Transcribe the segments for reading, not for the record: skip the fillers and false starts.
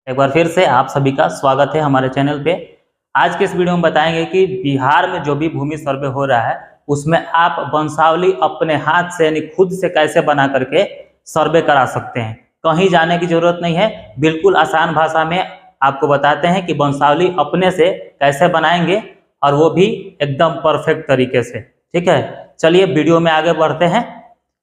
एक बार फिर से आप सभी का स्वागत है हमारे चैनल पे। आज के इस वीडियो में बताएंगे कि बिहार में जो भी भूमि सर्वे हो रहा है उसमें आप वंशावली अपने हाथ से यानी खुद से कैसे बना करके सर्वे करा सकते हैं। कहीं जाने की जरूरत नहीं है, बिल्कुल आसान भाषा में आपको बताते हैं कि वंशावली अपने से कैसे बनाएंगे और वो भी एकदम परफेक्ट तरीके से। ठीक है, चलिए वीडियो में आगे बढ़ते हैं।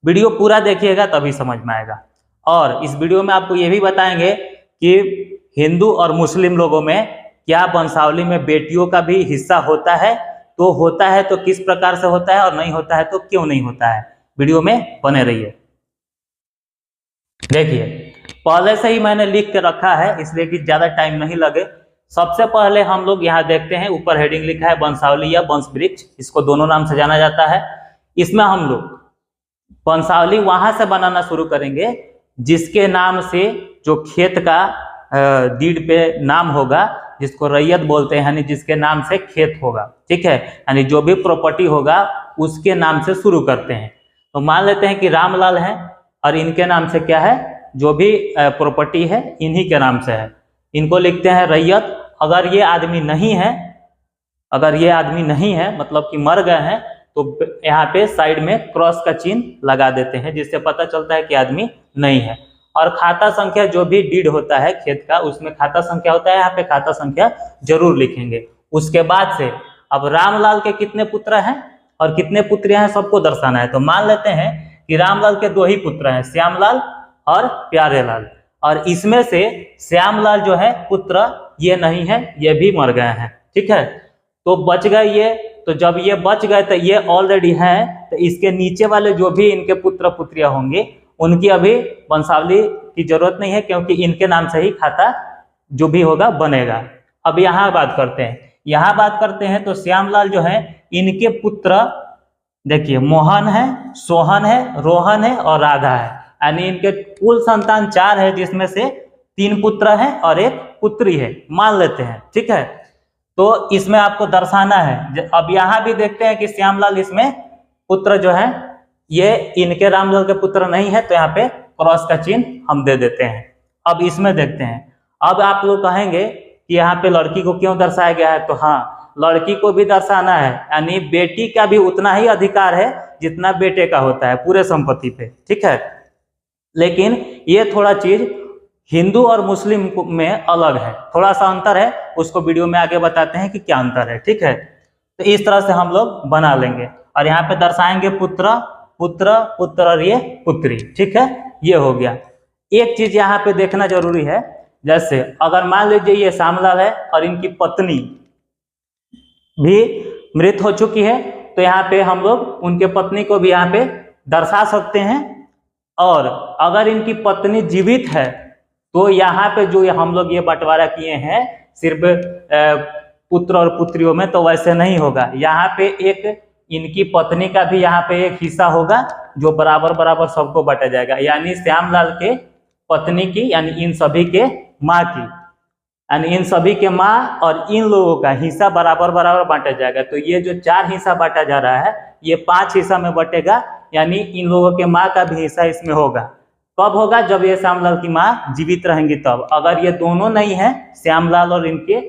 वीडियो पूरा देखिएगा तभी समझ में आएगा। और इस वीडियो में आपको ये भी बताएंगे कि हिंदू और मुस्लिम लोगों में क्या वंशावली में बेटियों का भी हिस्सा होता है, तो होता है तो किस प्रकार से होता है और नहीं होता है तो क्यों नहीं होता है। वीडियो में बने रहिए। देखिए, पहले से ही मैंने लिख के रखा है इसलिए कि ज्यादा टाइम नहीं लगे। सबसे पहले हम लोग यहाँ देखते हैं, ऊपर हेडिंग लिखा है वंशावली या वंश वृक्ष, इसको दोनों नाम से जाना जाता है। इसमें हम लोग वंशावली वहां से बनाना शुरू करेंगे जिसके नाम से जो खेत का डीड पे नाम होगा, जिसको रैयत बोलते हैं, यानी जिसके नाम से खेत होगा। ठीक है, यानी जो भी प्रॉपर्टी होगा उसके नाम से शुरू करते हैं। तो मान लेते हैं कि रामलाल है और इनके नाम से क्या है, जो भी प्रॉपर्टी है इन्हीं के नाम से है, इनको लिखते हैं रैयत। अगर ये आदमी नहीं है, मतलब कि मर गए हैं, तो यहाँ पे साइड में क्रॉस का चिन्ह लगा देते हैं जिससे पता चलता है कि आदमी नहीं है। और खाता संख्या, जो भी डीड होता है खेत का उसमें खाता संख्या होता है, यहाँ पे खाता संख्या जरूर लिखेंगे। उसके बाद से अब रामलाल के कितने पुत्र हैं और कितने पुत्रियां हैं सबको दर्शाना है। तो मान लेते हैं कि रामलाल के 2 ही पुत्र हैं, श्यामलाल और प्यारेलाल। और इसमें से श्यामलाल जो है पुत्र ये नहीं है, ये भी मर गए हैं। ठीक है, तो बच गए ये। तो जब ये बच गए तो ये ऑलरेडी हैं, तो इसके नीचे वाले जो भी इनके पुत्र पुत्रियां होंगे उनकी अभी वंशावली की जरूरत नहीं है, क्योंकि इनके नाम से ही खाता जो भी होगा बनेगा। अब यहाँ बात करते हैं तो श्यामलाल जो है इनके पुत्र देखिए, मोहन है, सोहन है, रोहन है और राधा है, यानी इनके कुल संतान 4 है, जिसमें से 3 पुत्र हैं और 1 पुत्री है, मान लेते हैं। ठीक है, तो इसमें आपको दर्शाना है। अब यहाँ भी देखते हैं कि श्यामलाल इसमें पुत्र जो है ये इनके रामलाल के पुत्र नहीं है, तो यहाँ पे क्रॉस का चिन्ह हम दे देते हैं। अब इसमें देखते हैं। अब आप लोग कहेंगे कि यहाँ पे लड़की को क्यों दर्शाया गया है, तो हाँ, लड़की को भी दर्शाना है, यानी बेटी का भी उतना ही अधिकार है जितना बेटे का होता है पूरे संपत्ति पे। ठीक है, लेकिन ये थोड़ा चीज हिंदू और मुस्लिम में अलग है, थोड़ा सा अंतर है, उसको वीडियो में आगे बताते हैं कि क्या अंतर है। ठीक है, तो इस तरह से हम लोग बना लेंगे और यहाँ पे दर्शाएंगे पुत्र और ये पुत्री। ठीक है, ये हो गया। एक चीज यहाँ पे देखना जरूरी है, जैसे अगर मान लीजिए ये श्यामलाल है और इनकी पत्नी भी मृत हो चुकी है, तो यहाँ पे हम लोग उनके पत्नी को भी यहाँ पे दर्शा सकते हैं। और अगर इनकी पत्नी जीवित है तो यहाँ पे जो हम लोग ये बंटवारा किए हैं सिर्फ पुत्र और पुत्रियों में, तो वैसे नहीं होगा। यहाँ पे एक इनकी पत्नी का भी यहाँ पे एक हिस्सा होगा जो बराबर बराबर सबको बांटा जाएगा, यानी श्यामलाल के पत्नी की, यानी इन सभी के माँ की, यानी इन सभी के माँ और इन लोगों का हिस्सा बराबर बराबर बांटा जाएगा। तो ये जो 4 हिस्सा बांटा जा रहा है ये 5 हिस्सा में बटेगा, यानी इन लोगों के माँ का भी हिस्सा इसमें होगा। कब होगा, जब ये श्यामलाल की माँ जीवित रहेंगी तब। अगर ये दोनों नहीं है, श्यामलाल और इनके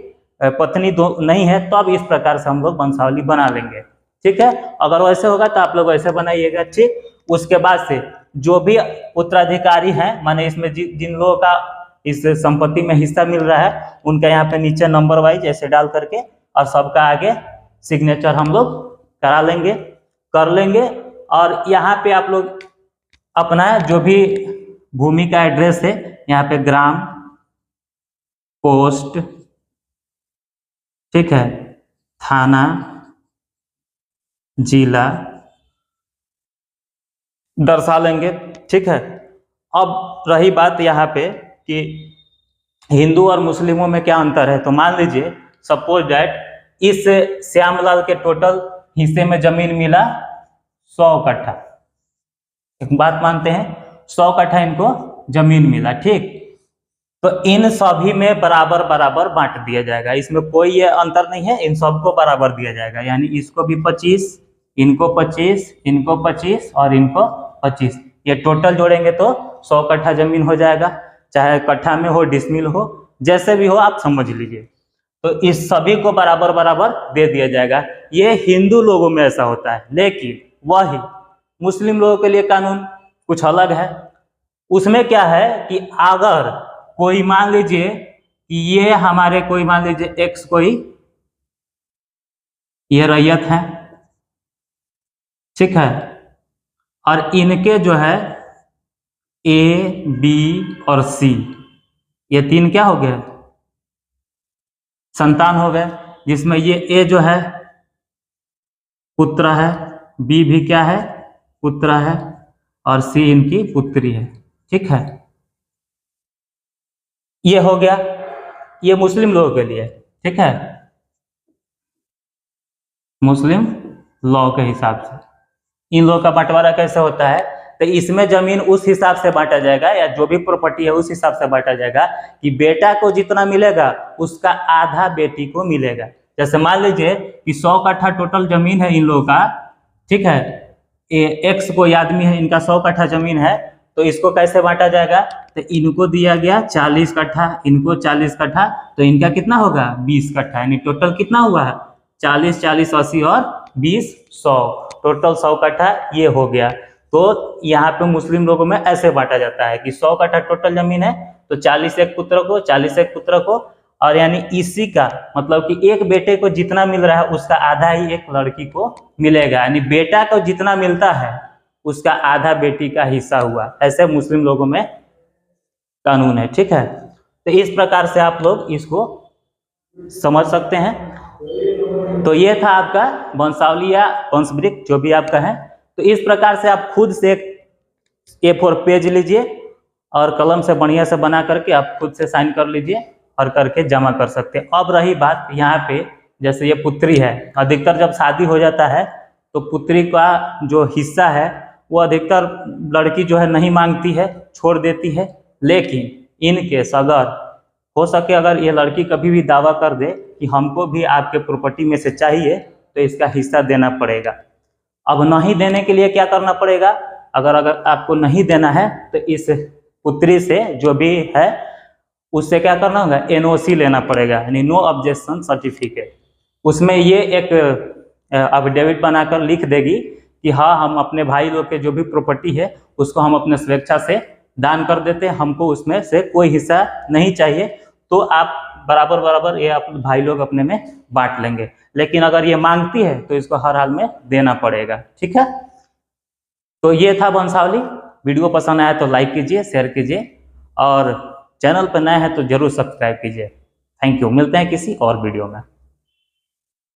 पत्नी नहीं है, तब इस प्रकार से हम लोग वंशावली बना लेंगे। ठीक है, अगर वैसे होगा तो आप लोग वैसे बनाइएगा। ठीक, उसके बाद से जो भी उत्तराधिकारी हैं, माने इसमें जिन लोगों का इस संपत्ति में हिस्सा मिल रहा है उनका यहाँ पे नीचे नंबर वाइज ऐसे डाल करके और सबका आगे सिग्नेचर हम लोग कर लेंगे। और यहाँ पे आप लोग अपना जो भी भूमि का एड्रेस है, यहाँ पे ग्राम, पोस्ट, ठीक है, थाना, जिला दर्शा लेंगे। ठीक है, अब रही बात यहाँ पे कि हिंदू और मुस्लिमों में क्या अंतर है, तो मान लीजिए सपोज दैट इस श्यामलाल के टोटल हिस्से में जमीन मिला 100 कट्ठा, एक बात मानते हैं 100 कट्ठा इनको जमीन मिला। ठीक, तो इन सभी में बराबर बराबर बांट दिया जाएगा, इसमें कोई ये अंतर नहीं है, इन सबको बराबर दिया जाएगा, यानी इसको भी 25, इनको 25, इनको 25 और इनको 25, ये टोटल जोड़ेंगे तो 100 कट्ठा जमीन हो जाएगा, चाहे कट्ठा में हो डिसमिल हो जैसे भी हो आप समझ लीजिए। तो इस सभी को बराबर बराबर दे दिया जाएगा। ये हिंदू लोगों में ऐसा होता है, लेकिन वही मुस्लिम लोगों के लिए कानून कुछ अलग है। उसमें क्या है कि अगर कोई मान लीजिए कि ये हमारे कोई मान लीजिए एक्स कोई ये रैयत है, ठीक है, और इनके जो है ए बी और सी ये तीन क्या हो गए संतान हो गए, जिसमें ये ए जो है पुत्र है, बी भी क्या है पुत्र है, और सी इनकी पुत्री है, ठीक है। ये हो गया, ये मुस्लिम लोगों के लिए, ठीक है, मुस्लिम लॉ के हिसाब से। इन लोगों का बंटवारा कैसे होता है, तो इसमें जमीन उस हिसाब से बांटा जाएगा, या जो भी प्रॉपर्टी है उस हिसाब से बांटा जाएगा कि बेटा को जितना मिलेगा उसका आधा बेटी को मिलेगा। जैसे मान लीजिए कि 100 कट्ठा टोटल जमीन है इन लोगों का, ठीक है, एक्स कोई आदमी है, इनका 100 कट्ठा जमीन है, तो इसको कैसे बांटा जाएगा, तो इनको दिया गया 40 कट्ठा, इनको 40 कट्ठा, तो इनका कितना होगा 20 कट्ठा, यानी टोटल कितना हुआ है 40 40 80 और 20 100, टोटल 100 कट्ठा ये हो गया। तो यहाँ पे मुस्लिम लोगों में ऐसे बांटा जाता है कि 100 कट्ठा टोटल जमीन है, तो 40 एक पुत्र को, 40 एक पुत्र को, और यानी इसी का मतलब कि एक बेटे को जितना मिल रहा है उसका आधा ही एक लड़की को मिलेगा, यानी बेटा को जितना मिलता है उसका आधा बेटी का हिस्सा हुआ। ऐसे मुस्लिम लोगों में कानून है, ठीक है। तो इस प्रकार से आप लोग इसको समझ सकते हैं। तो ये था आपका वंशावली या वंशवृक्ष जो भी आपका है। तो इस प्रकार से आप खुद से A4 पेज लीजिए और कलम से बढ़िया से बना करके आप खुद से साइन कर लीजिए और करके जमा कर सकते हैं। अब रही बात यहाँ पे, जैसे ये पुत्री है, अधिकतर जब शादी हो जाता है तो पुत्री का जो हिस्सा है वो अधिकतर लड़की जो है नहीं मांगती है, छोड़ देती है। लेकिन इन केस अगर हो सके, अगर ये लड़की कभी भी दावा कर दे कि हमको भी आपके प्रॉपर्टी में से चाहिए, तो इसका हिस्सा देना पड़ेगा। अब नहीं देने के लिए क्या करना पड़ेगा, अगर आपको नहीं देना है तो इस पुत्री से जो भी है उससे क्या करना होगा, NOC लेना पड़ेगा, यानी नो ऑब्जेक्शन सर्टिफिकेट। उसमें ये एक एफिडेविट बनाकर लिख देगी कि हाँ, हम अपने भाई लोग के जो भी प्रॉपर्टी है उसको हम अपने स्वेच्छा से दान कर देते हैं, हमको उसमें से कोई हिस्सा नहीं चाहिए, तो आप बराबर बराबर ये अपने भाई लोग अपने में बांट लेंगे। लेकिन अगर ये मांगती है तो इसको हर हाल में देना पड़ेगा, ठीक है। तो ये था वंशावली। वीडियो पसंद आया तो लाइक कीजिए, शेयर कीजिए, और चैनल पर नए हैं तो जरूर सब्सक्राइब कीजिए। Thank you. मिलते हैं किसी और वीडियो में।